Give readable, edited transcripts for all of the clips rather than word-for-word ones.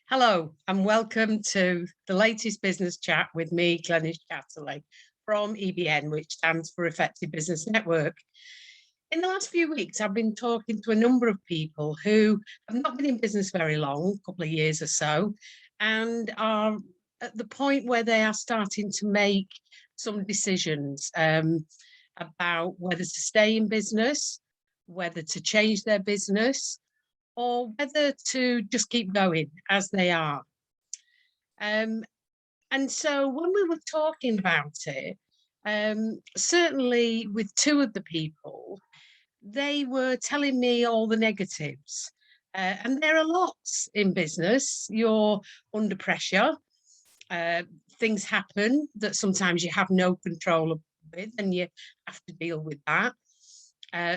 Hello and welcome to the latest business chat with me, Glenys Chatterley from EBN, which stands for Effective Business Network. In the last few weeks, I've been talking to a number of people who have not been in business very long, a couple of years or so, and are at the point where they are starting to make some decisions about whether to stay in business, whether to change their business, or whether to just keep going as they are. And so when we were talking about it, certainly with two of the people, they were telling me all the negatives. And there are lots in business. You're under pressure. Things happen that sometimes you have no control with, and you have to deal with that.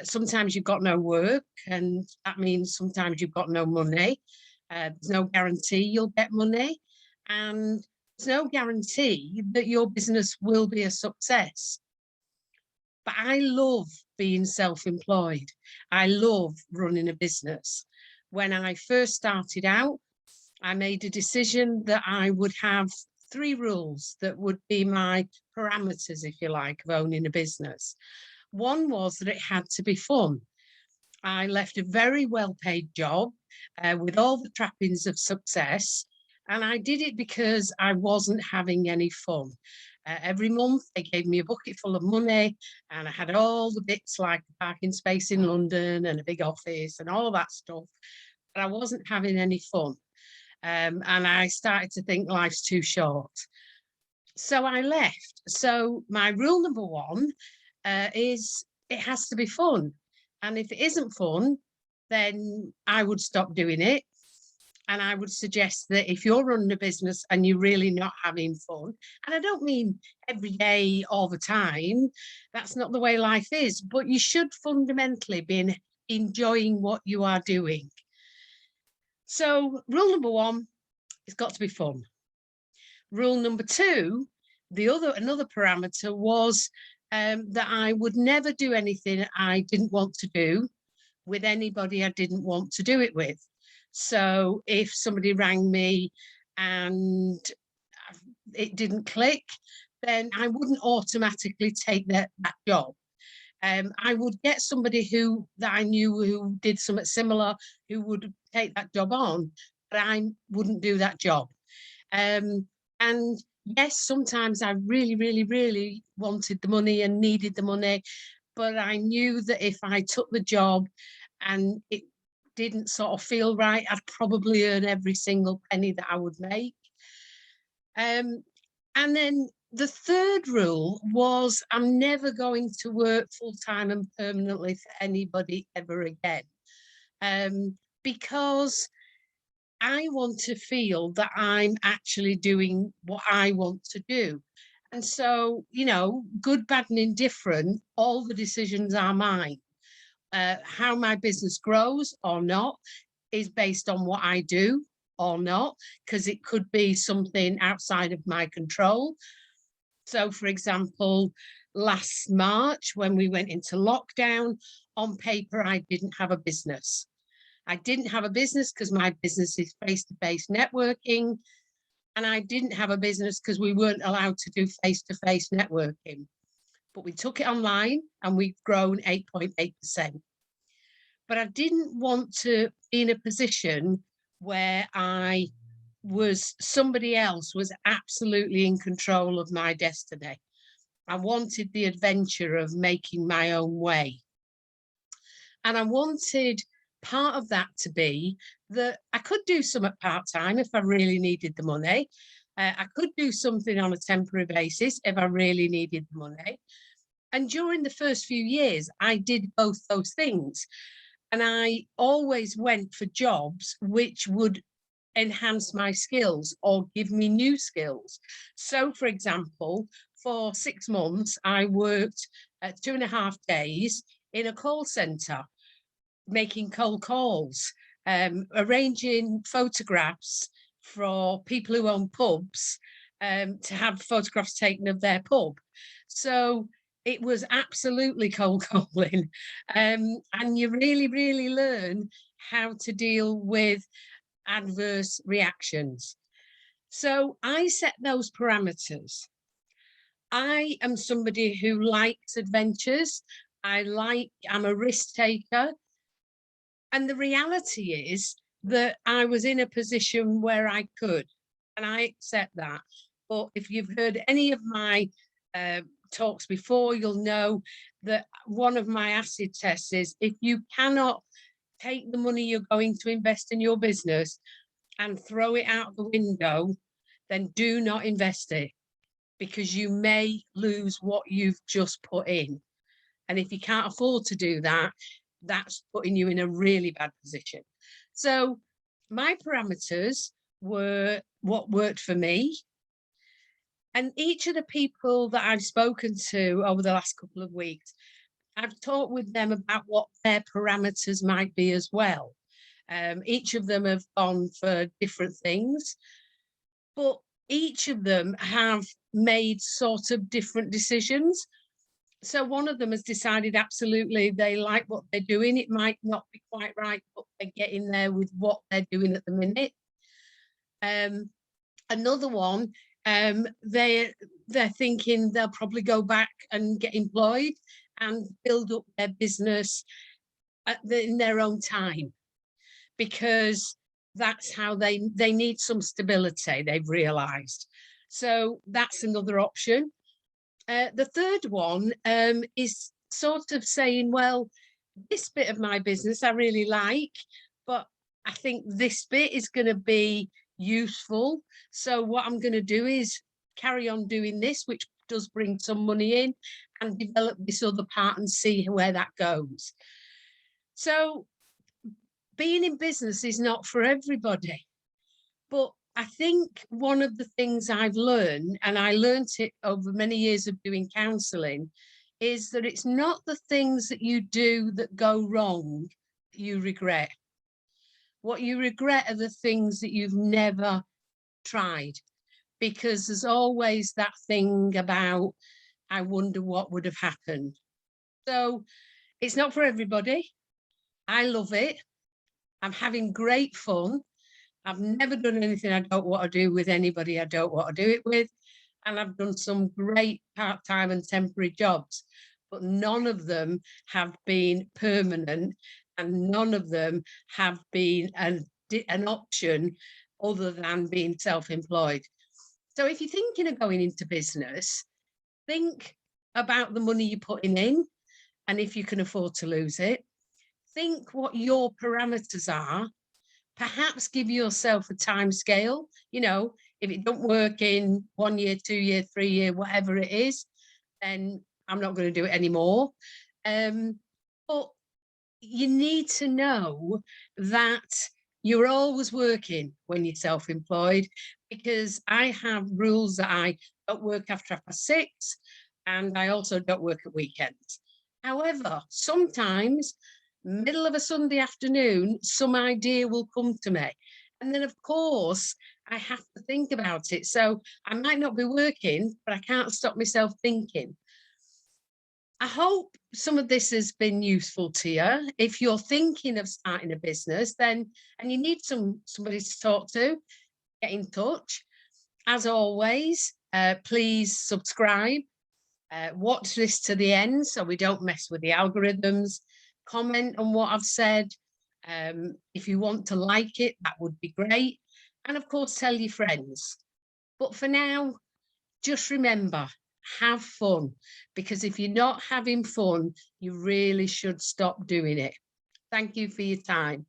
Sometimes you've got no work, and that means sometimes you've got no money. There's no guarantee you'll get money, and there's no guarantee that your business will be a success. But I love being self-employed. I love running a business. When I first started out, I made a decision that I would have 3 rules that would be my parameters, if you like, of owning a business. One was that it had to be fun. I left a very well-paid job with all the trappings of success, and I did it because I wasn't having any fun. Every month they gave me a bucket full of money, and I had all the bits like a parking space in London and a big office and all that stuff, but I wasn't having any fun. And I started to think life's too short. So I left. So my rule number 1 is it has to be fun. And if it isn't fun, then I would stop doing it. And I would suggest that if you're running a business and you're really not having fun, and I don't mean every day, all the time, that's not the way life is, but you should fundamentally be enjoying what you are doing. So rule number 1, it's got to be fun. Rule number 2, another parameter was that I would never do anything I didn't want to do with anybody I didn't want to do it with. So if somebody rang me and it didn't click, then I wouldn't automatically take that job. I would get somebody that I knew who did something similar, who would take that job on, but I wouldn't do that job. And yes, sometimes I really, really, really wanted the money and needed the money, but I knew that if I took the job and it didn't sort of feel right, I'd probably earn every single penny that I would make. And then the third rule was I'm never going to work full-time and permanently for anybody ever again, because I want to feel that I'm actually doing what I want to do. And so, good, bad and indifferent, all the decisions are mine. How my business grows or not is based on what I do or not, because it could be something outside of my control. So, for example, last March, when we went into lockdown, on paper, I didn't have a business. I didn't have a business because my business is face-to-face networking, and I didn't have a business because we weren't allowed to do face-to-face networking. But we took it online and we've grown 8.8%. But I didn't want to be in a position where somebody else was absolutely in control of my destiny. I wanted the adventure of making my own way. And I wanted part of that to be that I could do something part-time if I really needed the money. I could do something on a temporary basis if I really needed the money. And during the first few years, I did both those things. And I always went for jobs which would enhance my skills or give me new skills. So, for example, for 6 months, I worked 2.5 days in a call centre, making cold calls, arranging photographs for people who own pubs to have photographs taken of their pub. So it was absolutely cold calling. And you really, really learn how to deal with adverse reactions. So I set those parameters. I am somebody who likes adventures. I'm a risk taker. And the reality is that I was in a position where I could, and I accept that. But if you've heard any of my talks before, you'll know that one of my acid tests is if you cannot take the money you're going to invest in your business and throw it out the window, then do not invest it, because you may lose what you've just put in. And if you can't afford to do that, that's putting you in a really bad position. So my parameters were what worked for me. And each of the people that I've spoken to over the last couple of weeks, I've talked with them about what their parameters might be as well. Each of them have gone for different things, but each of them have made sort of different decisions. So one of them has decided absolutely they like what they're doing. It might not be quite right, but they're getting there with what they're doing at the minute. Another one, they're thinking they'll probably go back and get employed and build up their business in their own time, because that's how they need some stability, they've realised. So that's another option. The third one is sort of saying, well, this bit of my business I really like, but I think this bit is going to be useful. So what I'm going to do is carry on doing this, which does bring some money in, and develop this other part and see where that goes. So being in business is not for everybody. But I think one of the things I've learned, and I learned it over many years of doing counselling, is that it's not the things that you do that go wrong that you regret. What you regret are the things that you've never tried, because there's always that thing about, I wonder what would have happened. So it's not for everybody. I love it. I'm having great fun. I've never done anything I don't want to do with anybody I don't want to do it with. And I've done some great part-time and temporary jobs, but none of them have been permanent, and none of them have been an option other than being self-employed. So if you're thinking of going into business, think about the money you're putting in and if you can afford to lose it. Think what your parameters are. Perhaps give yourself a time scale. You know, if it don't work in 1 year, 2 year, 3 year, whatever it is, then I'm not going to do it anymore. But you need to know that you're always working when you're self-employed, because I have rules that I don't work after 6:30, and I also don't work at weekends. However, sometimes middle of a Sunday afternoon, some idea will come to me. And then, of course, I have to think about it. So I might not be working, but I can't stop myself thinking. I hope some of this has been useful to you. If you're thinking of starting a business, then, and you need somebody to talk to, get in touch. As always, please subscribe. Watch this to the end so we don't mess with the algorithms. Comment on what I've said. If you want to like it, that would be great. And of course, tell your friends. But for now, just remember, have fun, because if you're not having fun, you really should stop doing it. Thank you for your time.